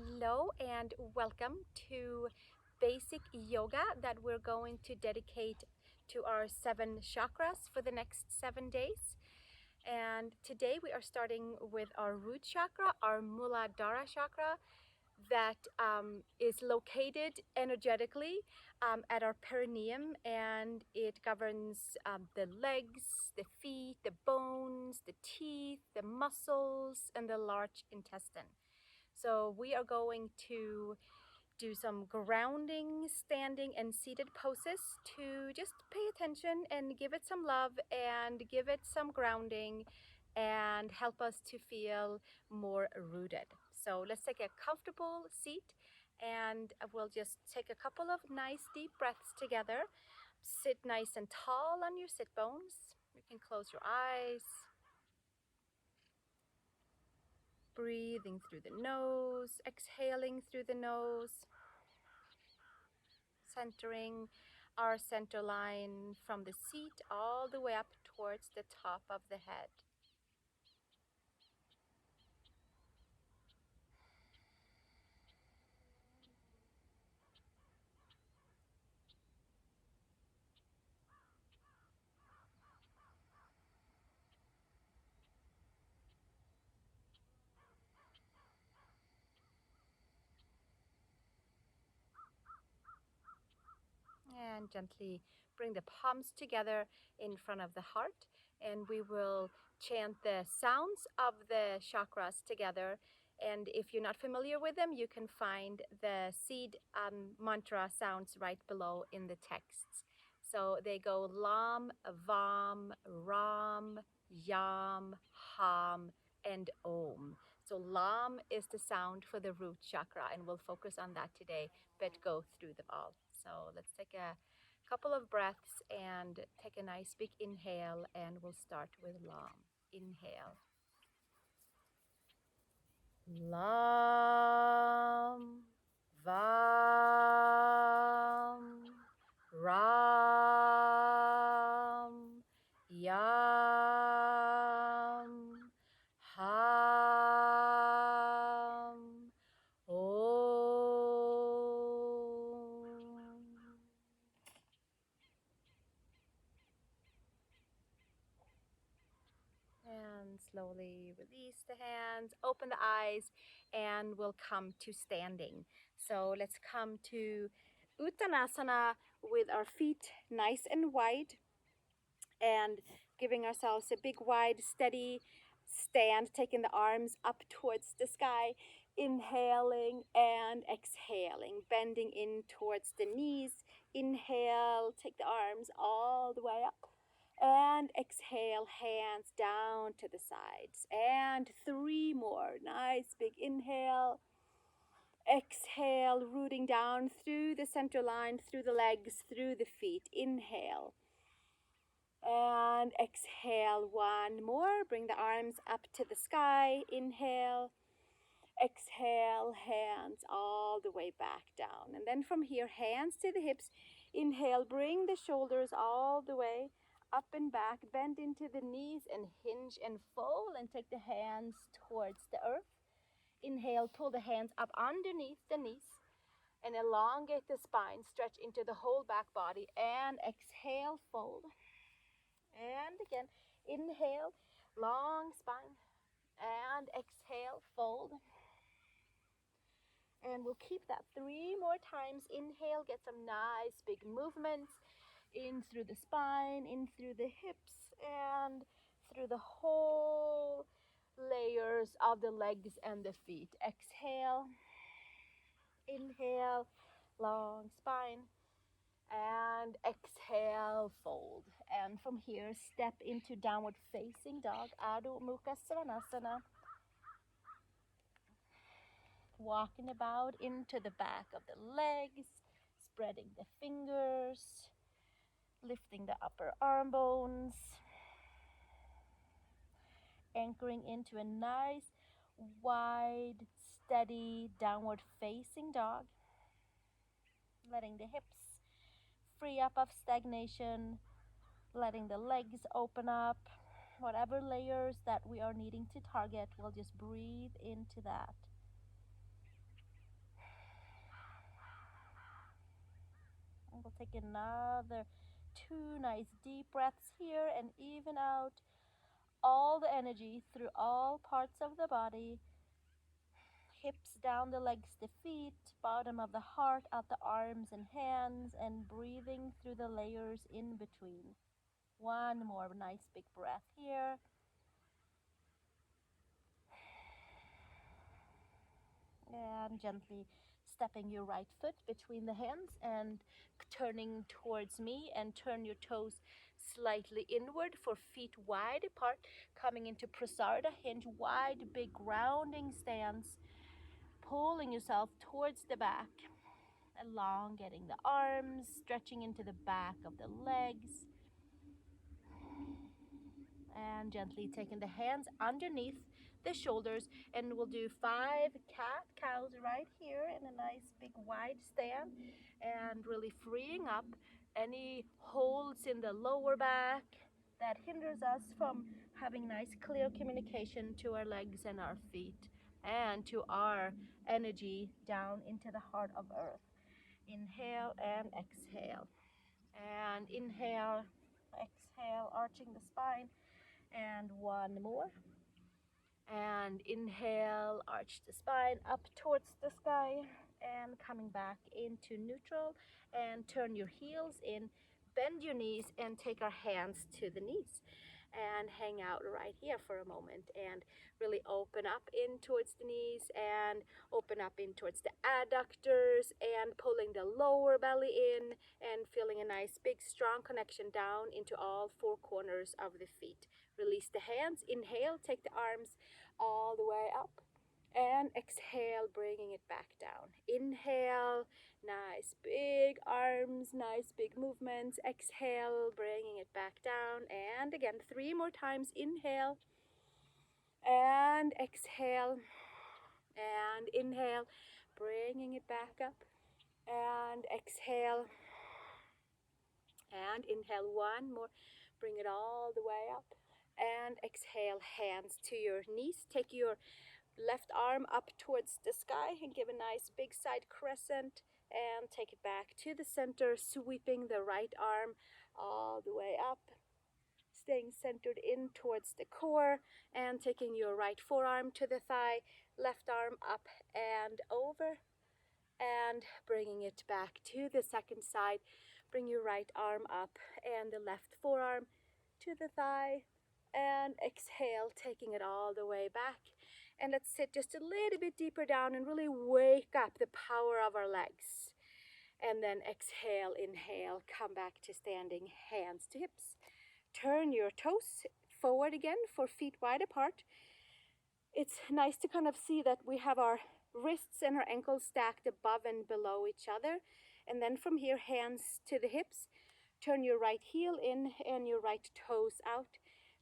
Hello and welcome to basic yoga that we're going to dedicate to our 7 chakras for the next 7 days. And today we are starting with our root chakra, our Muladhara chakra, that is located energetically at our perineum, and it governs the legs, the feet, the bones, the teeth, the muscles, and the large intestine. So we are going to do some grounding, standing and seated poses to just pay attention and give it some love and give it some grounding and help us to feel more rooted. So let's take a comfortable seat and we'll just take a couple of nice deep breaths together. Sit nice and tall on your sit bones. You can close your eyes. Breathing through the nose, exhaling through the nose, centering our center line from the seat all the way up towards the top of the head. And gently bring the palms together in front of the heart, and we will chant the sounds of the chakras together. And if you're not familiar with them, you can find the seed mantra sounds right below in the texts. So they go LAM, VAM, RAM, YAM, HAM, and OM. So LAM is the sound for the root chakra, and we'll focus on that today, but go through them all. So let's take a couple of breaths and take a nice big inhale, and we'll start with LAM. Inhale. LAM, VAM, RAM, YAM, HAM, OM. And slowly release the hands, open the eyes, and we'll come to standing. So let's come to Uttanasana with our feet nice and wide and giving ourselves a big, wide, steady stand, taking the arms up towards the sky, inhaling and exhaling, bending in towards the knees. Inhale, take the arms all the way up. And exhale, hands down to the sides. And 3 more. Nice big inhale. Exhale, rooting down through the center line, through the legs, through the feet. Inhale. And exhale, 1 more. Bring the arms up to the sky. Inhale. Exhale, hands all the way back down. And then from here, hands to the hips. Inhale, bring the shoulders all the way up and back, bend into the knees and hinge and fold, and take the hands towards the earth. Inhale, pull the hands up underneath the knees and elongate the spine, stretch into the whole back body, and exhale, fold. And again, inhale, long spine, and exhale, fold. And we'll keep that 3 more times. Inhale, get some nice big movements in through the spine, in through the hips, and through the whole layers of the legs and the feet. Exhale, inhale, long spine, and exhale, fold. And from here, step into downward facing dog, Adho Mukha Svanasana. Walking about into the back of the legs, spreading the fingers, lifting the upper arm bones, anchoring into a nice, wide, steady, downward facing dog, letting the hips free up of stagnation, letting the legs open up. Whatever layers that we are needing to target, we'll just breathe into that. we'll take another 2 nice deep breaths here and even out all the energy through all parts of the body. Hips down the legs, the feet, bottom of the heart, out the arms and hands, and breathing through the layers in between. One more nice big breath here. And gently stepping your right foot between the hands and turning towards me, and turn your toes slightly inward for feet wide apart, coming into Prasarada, hinge wide, big grounding stance, pulling yourself towards the back, elongating the arms, stretching into the back of the legs, and gently taking the hands underneath the shoulders, and we'll do 5 cat-cows right here in a nice big wide stand, and really freeing up any holds in the lower back that hinders us from having nice clear communication to our legs and our feet and to our energy down into the heart of earth. Inhale and exhale, and inhale, exhale, arching the spine, and one more. And inhale, arch the spine up towards the sky, and coming back into neutral, and turn your heels in, bend your knees, and take our hands to the knees, and hang out right here for a moment, and really open up in towards the knees, and open up in towards the adductors, and pulling the lower belly in, and feeling a nice big strong connection down into all 4 corners of the feet. Release the hands. Inhale, take the arms all the way up, and exhale, bringing it back down. Inhale, nice big arms, nice big movements. Exhale, bringing it back down, and again 3 more times. Inhale and exhale, and inhale, bringing it back up, and exhale, and inhale. One more, bring it all the way up, and exhale, hands to your knees. Take your left arm up towards the sky and give a nice big side crescent, and take it back to the center, sweeping the right arm all the way up, staying centered in towards the core, and taking your right forearm to the thigh, left arm up and over, and bringing it back to the second side. Bring your right arm up and the left forearm to the thigh, and exhale, taking it all the way back. And let's sit just a little bit deeper down and really wake up the power of our legs. And then exhale, inhale, come back to standing, hands to hips. Turn your toes forward again for feet wide apart. It's nice to kind of see that we have our wrists and our ankles stacked above and below each other. And then from here, hands to the hips. Turn your right heel in and your right toes out,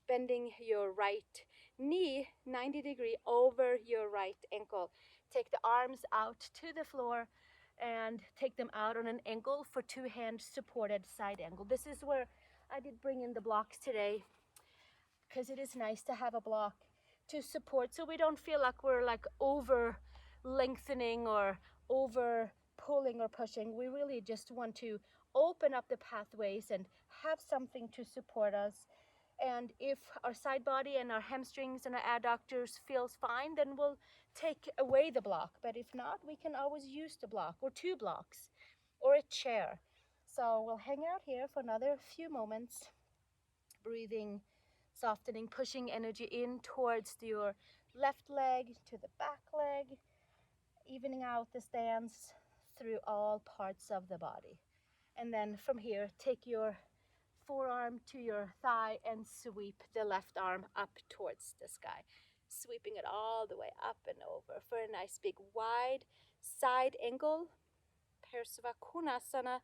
bending your right knee 90-degree over your right ankle. Take the arms out to the floor and take them out on an angle for 2-hand supported side angle. This is where I did bring in the blocks today, because it is nice to have a block to support, so we don't feel like we're like over lengthening or over pulling or pushing. We really just want to open up the pathways and have something to support us. And if our side body and our hamstrings and our adductors feels fine, then we'll take away the block. But if not, we can always use the block or 2 blocks or a chair. So we'll hang out here for another few moments, breathing, softening, pushing energy in towards your left leg to the back leg, evening out the stance through all parts of the body. And then from here, take your forearm to your thigh and sweep the left arm up towards the sky, sweeping it all the way up and over for a nice big wide side angle, Parsva Konasana.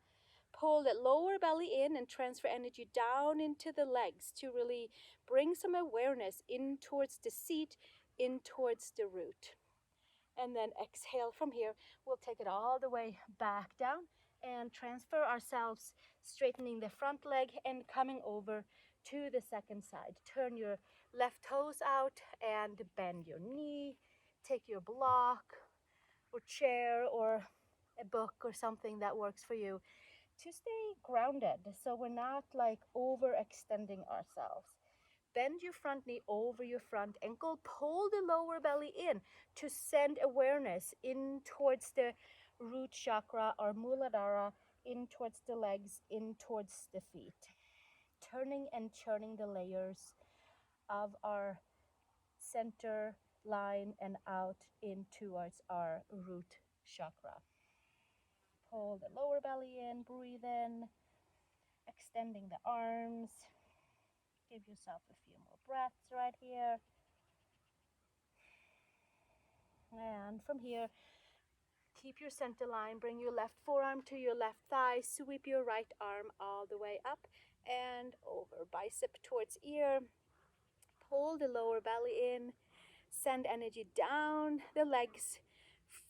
Pull the lower belly in and transfer energy down into the legs to really bring some awareness in towards the seat, in towards the root. And then exhale from here. We'll take it all the way back down and transfer ourselves, straightening the front leg and coming over to the second side. Turn your left toes out and bend your knee. Take your block or chair or a book or something that works for you. to stay grounded, so we're not like overextending ourselves. Bend your front knee over your front ankle, pull the lower belly in to send awareness in towards the root chakra or Muladhara, in towards the legs, in towards the feet. Turning and churning the layers of our center line and out in towards our root chakra. Pull the lower belly in, breathe in, extending the arms. Give yourself a few more breaths right here. And from here, keep your center line, bring your left forearm to your left thigh, sweep your right arm all the way up and over, bicep towards ear. Pull the lower belly in, send energy down the legs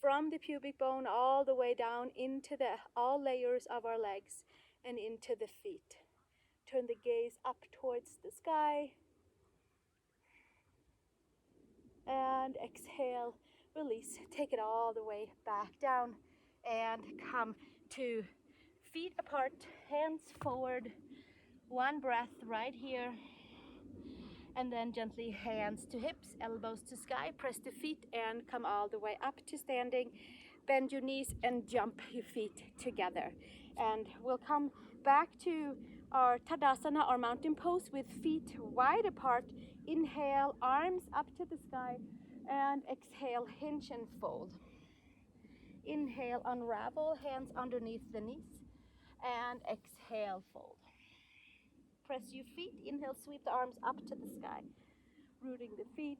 from the pubic bone all the way down into all layers of our legs and into the feet. Turn the gaze up towards the sky and exhale, release. Take it all the way back down and come to feet apart, hands forward. One breath right here. And then gently hands to hips, elbows to sky. Press the feet and come all the way up to standing. Bend your knees and jump your feet together. And we'll come back to our Tadasana, our mountain pose, with feet wide apart. Inhale, arms up to the sky. And exhale, hinge and fold. Inhale, unravel, hands underneath the knees. And exhale, fold. Press your feet. Inhale, sweep the arms up to the sky. Rooting the feet,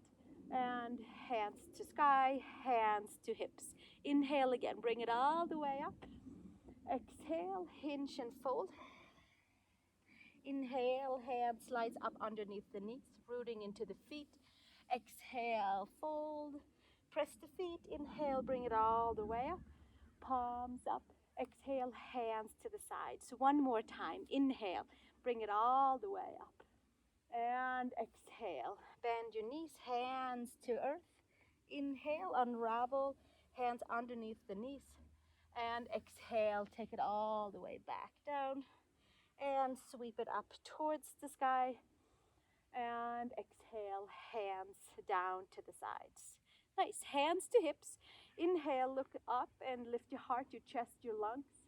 and hands to sky, hands to hips. Inhale again, bring it all the way up. Exhale, hinge and fold. Inhale, hand slides up underneath the knees, rooting into the feet. Exhale, fold. Press the feet. Inhale, bring it all the way up. Palms up. Exhale, hands to the sides. One more time. Inhale, bring it all the way up. And exhale, bend your knees, hands to earth. Inhale, unravel, hands underneath the knees. And exhale, take it all the way back down. And sweep it up towards the sky. And exhale, hands down to the sides. Nice, hands to hips. Inhale, look up and lift your heart, your chest, your lungs.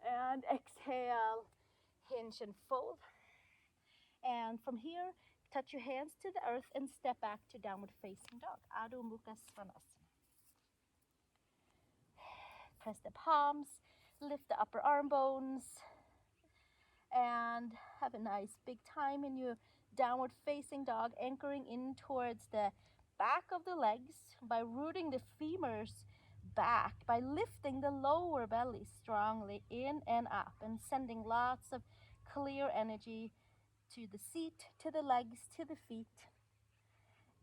And exhale, hinge and fold. And from here, touch your hands to the earth and step back to downward facing dog, Adho Mukha Svanasana. Press the palms, lift the upper arm bones, and have a nice big time in your downward facing dog, anchoring in towards the back of the legs by rooting the femurs back, by lifting the lower belly strongly in and up and sending lots of clear energy to the seat, to the legs, to the feet.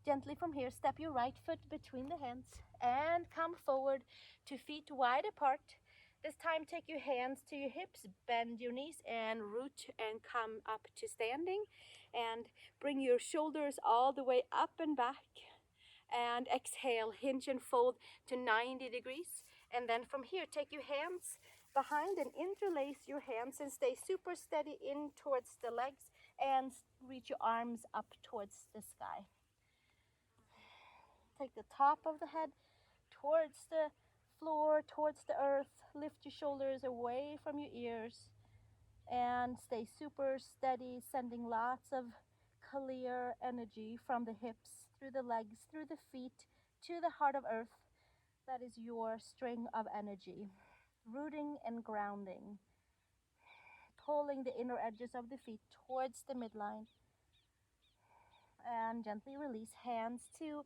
Gently from here, step your right foot between the hands and come forward to feet wide apart. This time, take your hands to your hips, bend your knees and root and come up to standing. And bring your shoulders all the way up and back. And exhale, hinge and fold to 90 degrees. And then from here, take your hands behind and interlace your hands and stay super steady in towards the legs and reach your arms up towards the sky. Take the top of the head towards the floor, towards the earth. Lift your shoulders away from your ears and stay super steady, sending lots of clear energy from the hips, through the legs, through the feet, to the heart of earth. That is your string of energy. Rooting and grounding. Pulling the inner edges of the feet towards the midline. And gently release, hands to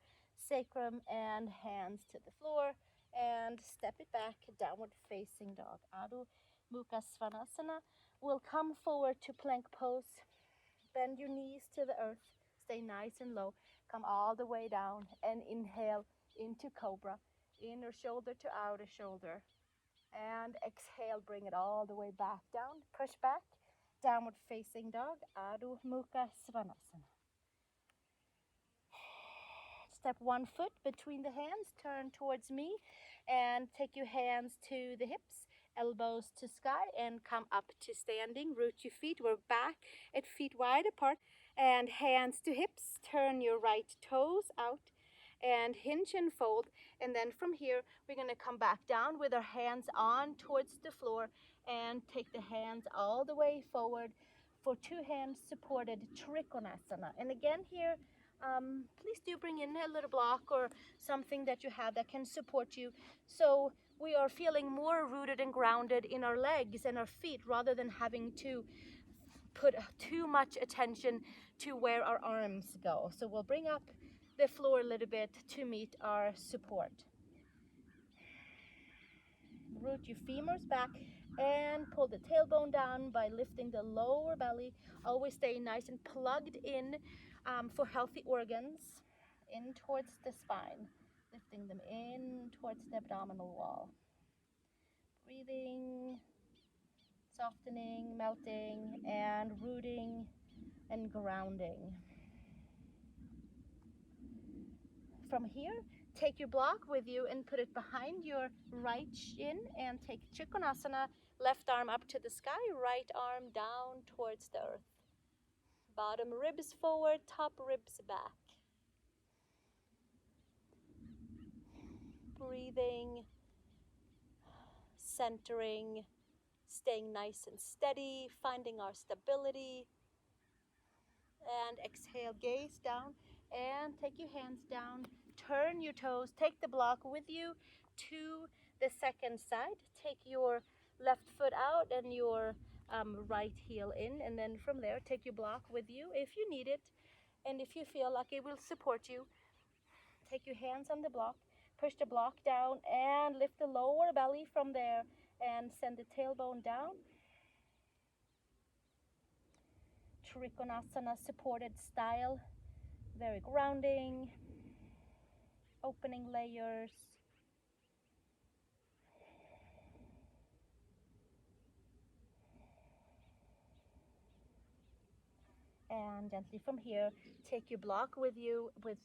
sacrum and hands to the floor. And step it back, downward facing dog, Adho Mukha Svanasana. We'll come forward to plank pose. Bend your knees to the earth. Stay nice and low. Come all the way down and inhale into cobra. Inner shoulder to outer shoulder. And exhale, bring it all the way back down. Push back, downward facing dog, Adho Mukha Svanasana. Step one foot between the hands, turn towards me, and take your hands to the hips, elbows to sky and come up to standing. Root your feet. We're back at feet wide apart and hands to hips. Turn your right toes out and hinge and fold. And then from here, we're going to come back down with our hands on towards the floor and take the hands all the way forward for two hands supported Trikonasana. And again here, please do bring in a little block or something that you have that can support you. So we are feeling more rooted and grounded in our legs and our feet rather than having to put too much attention to where our arms go. So we'll bring up the floor a little bit to meet our support. Root your femurs back and pull the tailbone down by lifting the lower belly. Always stay nice and plugged in for healthy organs. In towards the spine, lifting them in towards the abdominal wall. Breathing, softening, melting, and rooting and grounding. From here, take your block with you and put it behind your right shin and take Trikonasana, left arm up to the sky, right arm down towards the earth. Bottom ribs forward, top ribs back. Breathing, centering, staying nice and steady, finding our stability. And exhale, gaze down and take your hands down. Turn your toes, take the block with you to the second side. Take your left foot out and your right heel in, and then from there, take your block with you if you need it. And if you feel like it will support you, take your hands on the block, push the block down and lift the lower belly from there and send the tailbone down. Trikonasana supported style, very grounding, opening layers. And gently from here, take your block with you, with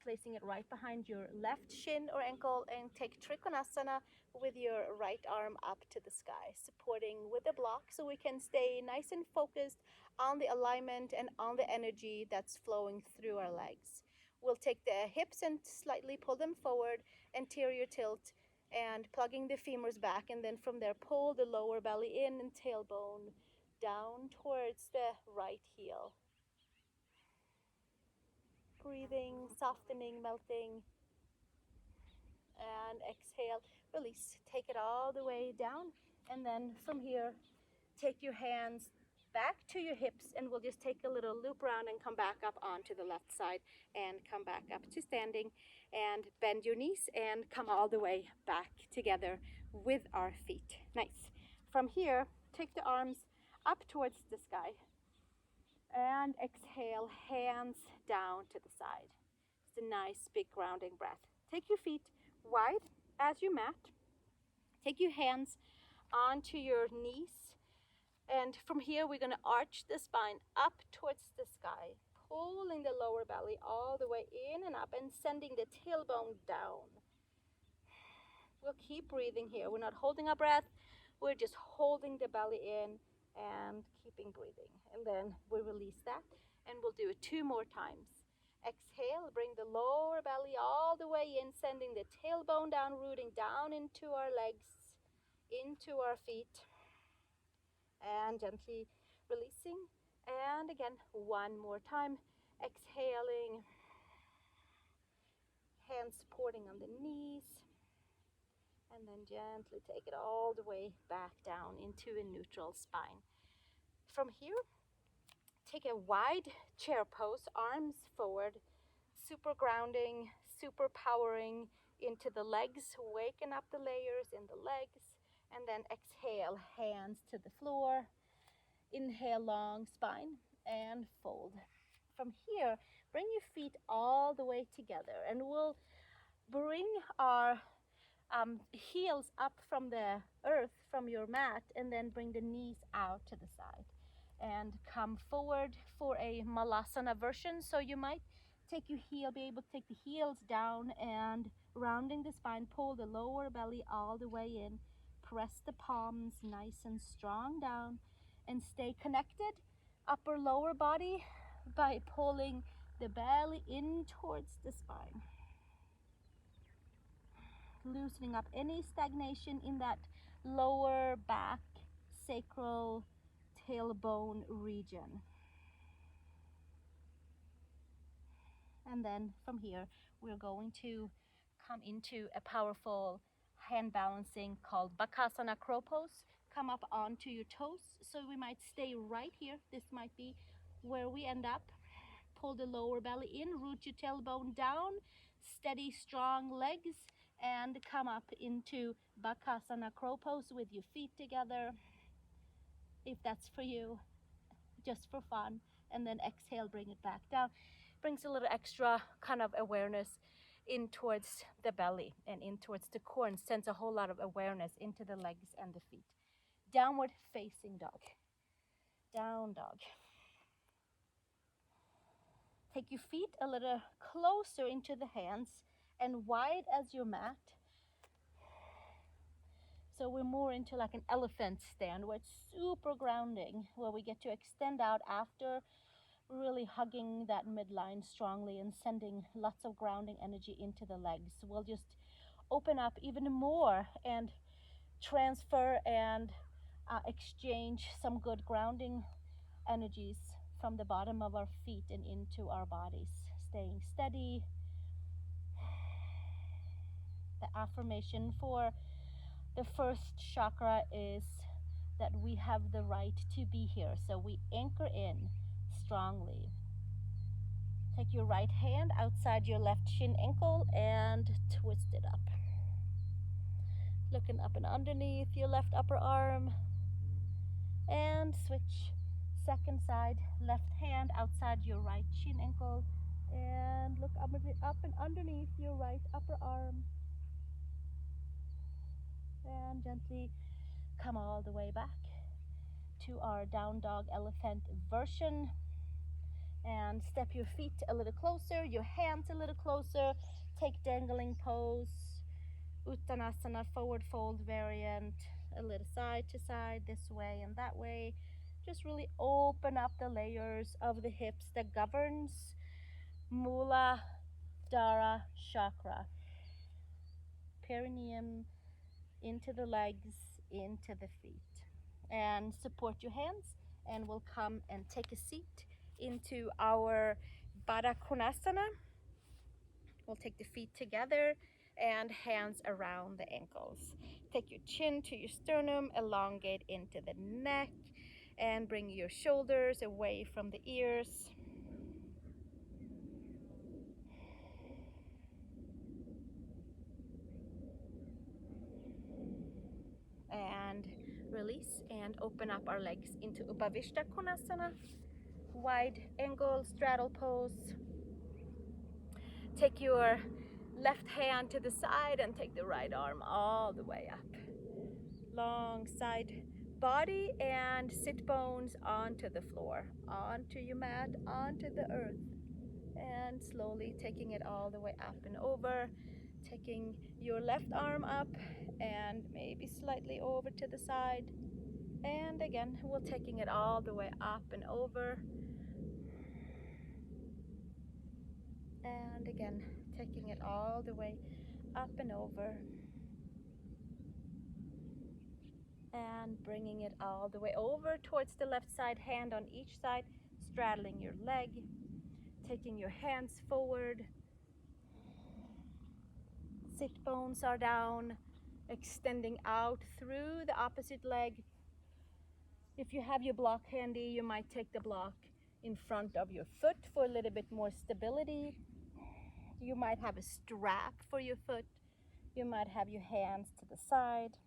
placing it right behind your left shin or ankle, and take Trikonasana with your right arm up to the sky, supporting with the block so we can stay nice and focused on the alignment and on the energy that's flowing through our legs. We'll take the hips and slightly pull them forward, anterior tilt, and plugging the femurs back, and then from there pull the lower belly in and tailbone down towards the right heel. Breathing, softening, melting, and exhale, release. Take it all the way down, and then from here, take your hands back to your hips, and we'll just take a little loop around and come back up onto the left side and come back up to standing, and bend your knees and come all the way back together with our feet. Nice. From here, take the arms up towards the sky and exhale, hands down to the side. It's a nice big grounding breath. Take your feet wide as your mat. Take your hands onto your knees. And from here, we're going to arch the spine up towards the sky, pulling the lower belly all the way in and up and sending the tailbone down. We'll keep breathing here. We're not holding our breath. We're just holding the belly in and keeping breathing. And then we release that, and we'll do it 2 more times. Exhale, bring the lower belly all the way in, sending the tailbone down, rooting down into our legs, into our feet, and gently releasing. And again, 1 more time. Exhaling, hands supporting on the knees, and then gently take it all the way back down into a neutral spine. From here, take a wide chair pose, arms forward, super grounding, super powering into the legs, waking up the layers in the legs, and then exhale, hands to the floor. Inhale, long spine, and fold. From here, bring your feet all the way together, and we'll bring our heels up from the earth, from your mat, and then bring the knees out to the side. And come forward for a Malasana version. So you might take your heel, be able to take the heels down and rounding the spine, pull the lower belly all the way in, press the palms nice and strong down and stay connected, upper lower body, by pulling the belly in towards the spine. Loosening up any stagnation in that lower back, sacral, tailbone region. And then from here, we're going to come into a powerful hand balancing called Bakasana Crow Pose. Come up onto your toes. So we might stay right here. This might be where we end up. Pull the lower belly in, root your tailbone down, steady, strong legs, and come up into Bakasana Crow Pose with your feet together, if that's for you, just for fun. And then exhale, bring it back down. Brings a little extra kind of awareness in towards the belly and in towards the core, and sends a whole lot of awareness into the legs and the feet. Downward facing dog. Down dog. Take your feet a little closer into the hands and wide as your mat. So we're more into like an elephant stand where it's super grounding, where we get to extend out after really hugging that midline strongly and sending lots of grounding energy into the legs. We'll just open up even more and transfer and exchange some good grounding energies from the bottom of our feet and into our bodies. Staying steady. The affirmation for the first chakra is that we have the right to be here. So we anchor in strongly. Take your right hand outside your left shin ankle and twist it up. Looking up and underneath your left upper arm. And switch. Second side, left hand outside your right shin ankle. And look up and underneath your right upper arm. And gently come all the way back to our down dog elephant version. And step your feet a little closer, your hands a little closer. Take dangling pose, Uttanasana forward fold variant, a little side to side, this way and that way. Just really open up the layers of the hips that governs Muladhara chakra. Perineum into the legs, into the feet. And support your hands, and we'll come and take a seat into our Baddha Konasana. We'll take the feet together and hands around the ankles. Take your chin to your sternum, elongate into the neck, and bring your shoulders away from the ears. And release and open up our legs into Upavishta Konasana. Wide angle straddle pose. Take your left hand to the side and take the right arm all the way up. Long side body and sit bones onto the floor, onto your mat, onto the earth. And slowly taking it all the way up and over. Taking your left arm up and maybe slightly over to the side. And again, we're taking it all the way up and over. And again, taking it all the way up and over. And bringing it all the way over towards the left side, hand on each side, straddling your leg. Taking your hands forward. Sit bones are down, extending out through the opposite leg. If you have your block handy, you might take the block in front of your foot for a little bit more stability. You might have a strap for your foot. You might have your hands to the side.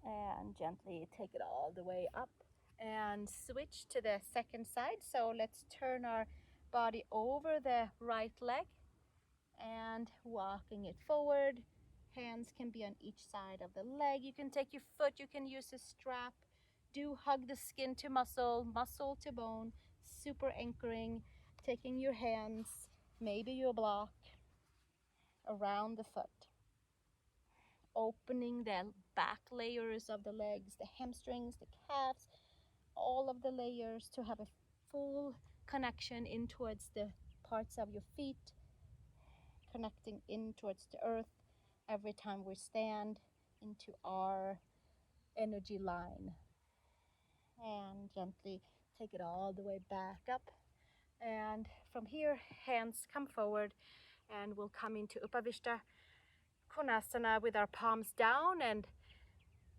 And gently take it all the way up and switch to the second side. So let's turn our body over the right leg and walking it forward. Hands can be on each side of the leg. You can take your foot, you can use a strap. Do hug the skin to muscle, muscle to bone, super anchoring. taking your hands, maybe your block, around the foot, opening the back layers of the legs, the hamstrings, the calves, all of the layers to have a full connection in towards the parts of your feet, connecting in towards the earth every time we stand into our energy line. And gently take it all the way back up. And from here, hands come forward and we'll come into Upavishta Konasana with our palms down and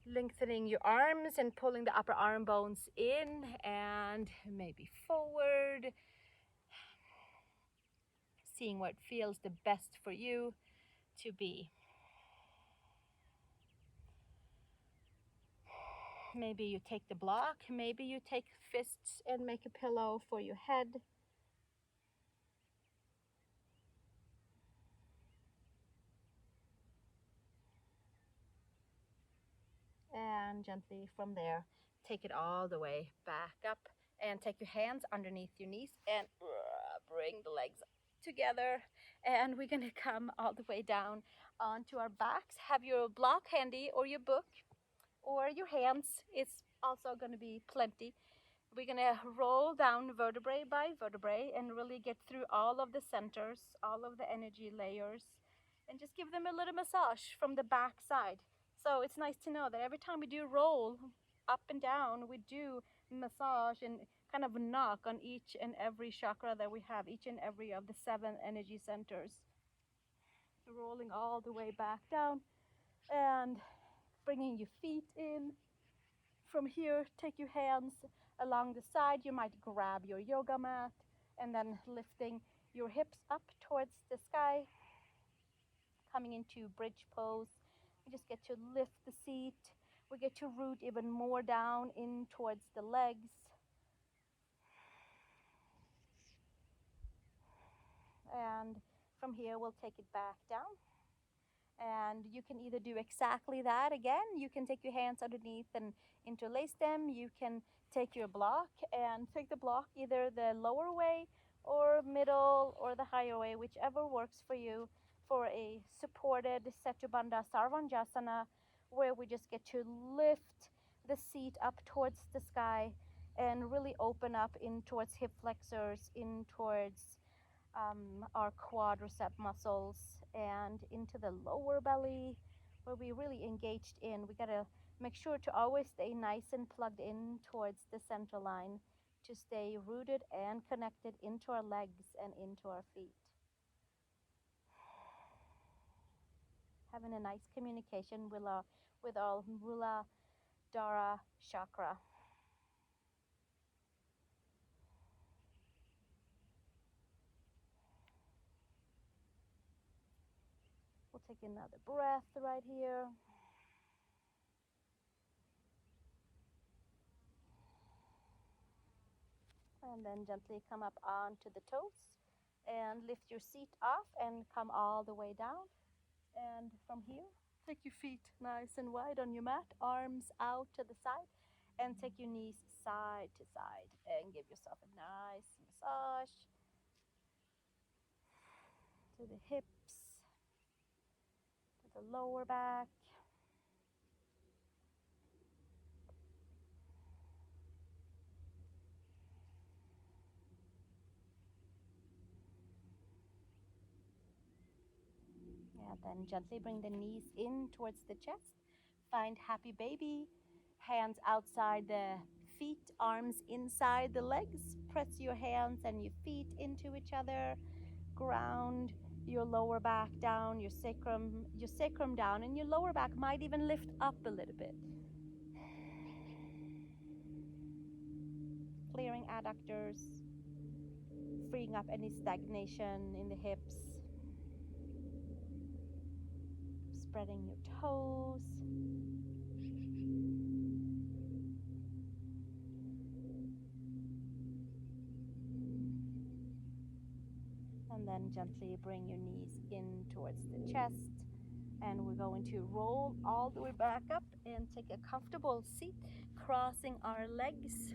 lengthening your arms and pulling the upper arm bones in and maybe forward. Seeing what feels the best for you to be. Maybe you take the block, maybe you take fists and make a pillow for your head. And gently from there, take it all the way back up and take your hands underneath your knees and bring the legs together. And we're gonna come all the way down onto our backs. Have your block handy or your book or your hands. It's also gonna be plenty. We're gonna roll down vertebrae by vertebrae and really get through all of the centers, all of the energy layers, and just give them a little massage from the back side. So it's nice to know that every time we do roll up and down, we do massage and kind of knock on each and every chakra that we have, each and every of the 7 energy centers. Rolling all the way back down and bringing your feet in. From here, take your hands along the side. You might grab your yoga mat and then lifting your hips up towards the sky, coming into bridge pose. We just get to lift the seat. We get to root even more down in towards the legs. And from here, we'll take it back down. And you can either do exactly that again. You can take your hands underneath and interlace them. You can take your block and take the block either the lower way or middle or the higher way, whichever works for you, for a supported Setu-Bandha Sarvanjasana, where we just get to lift the seat up towards the sky and really open up in towards hip flexors, in towards our quadricep muscles and into the lower belly where we really engaged in. We gotta make sure to always stay nice and plugged in towards the center line to stay rooted and connected into our legs and into our feet. Having a nice communication with our Muladhara chakra. We'll take another breath right here. And then gently come up onto the toes and lift your seat off and come all the way down. And from here, take your feet nice and wide on your mat, arms out to the side, and take your knees side to side and give yourself a nice massage to the hips, to the lower back. And then gently bring the knees in towards the chest. Find happy baby. Hands outside the feet, arms inside the legs. Press your hands and your feet into each other. Ground your lower back down, your sacrum down, and your lower back might even lift up a little bit. Clearing adductors, freeing up any stagnation in the hips. Spreading your toes. And then gently bring your knees in towards the chest. And we're going to roll all the way back up and take a comfortable seat, crossing our legs.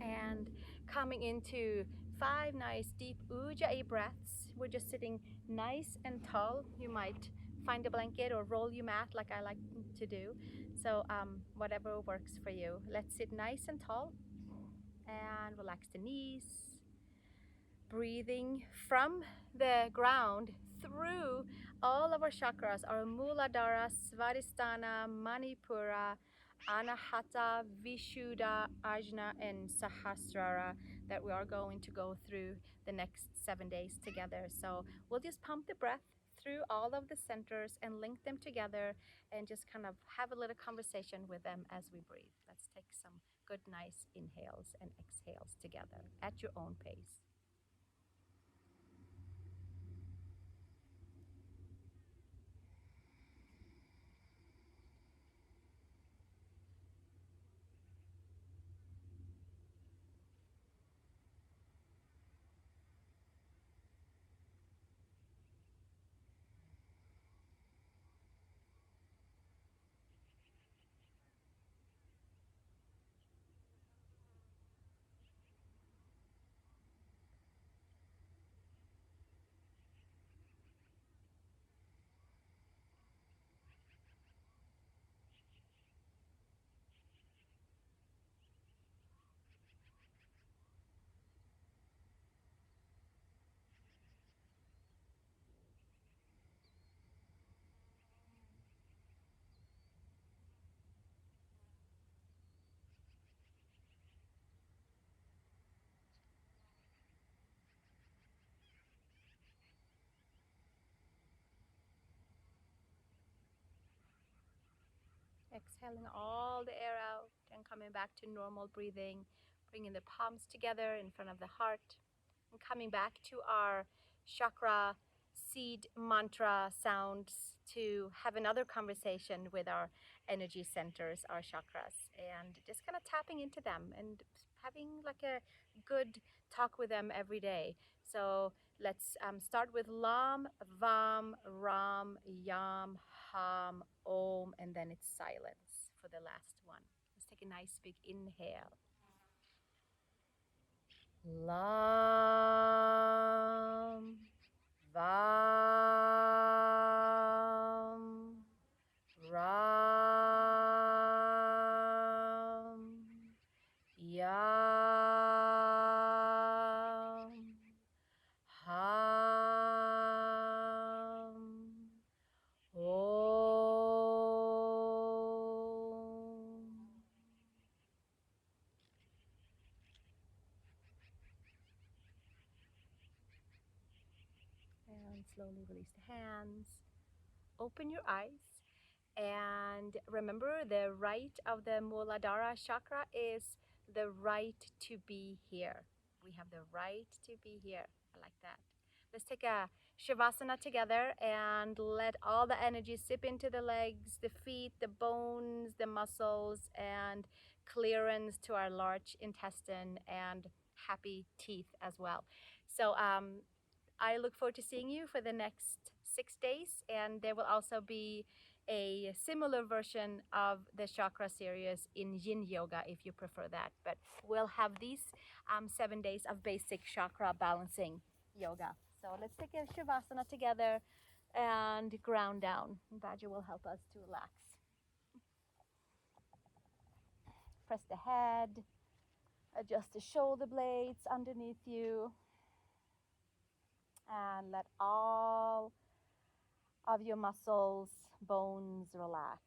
And coming into 5 nice deep Ujjayi breaths. We're just sitting nice and tall. You might find a blanket or roll your mat like I like to do. So whatever works for you. Let's sit nice and tall and relax the knees. Breathing from the ground through all of our chakras, our Muladhara, Svadisthana, Manipura, Anahata, Visuddha, Ajna, and Sahasrara that we are going to go through the next 7 days together. So we'll just pump the breath through all of the centers and link them together and just kind of have a little conversation with them as we breathe. Let's take some good, nice inhales and exhales together at your own pace. Exhaling all the air out and coming back to normal breathing, bringing the palms together in front of the heart, and coming back to our chakra seed mantra sounds to have another conversation with our energy centers, our chakras, and just kind of tapping into them and having like a good talk with them every day. So let's start with LAM, VAM, RAM, YAM, HAM, OM, and then it's silence for the last one. Let's take a nice big inhale. LAM, VAM, RAM, YAM, HAM, OM. And slowly release the hands. Open your eyes. And remember, the right of the Muladhara chakra is the right to be here. We have the right to be here. I like that. Let's take a Shavasana together and let all the energy sip into the legs, the feet, the bones, the muscles, and clearance to our large intestine and happy teeth as well. So I look forward to seeing you for the next 6 days, and there will also be a similar version of the chakra series in yin yoga if you prefer that. But we'll have these 7 days of basic chakra balancing yoga. So let's take a Shavasana together and ground down. Badger will help us to relax. Press the head, adjust the shoulder blades underneath you, and let all of your muscles, bones relax.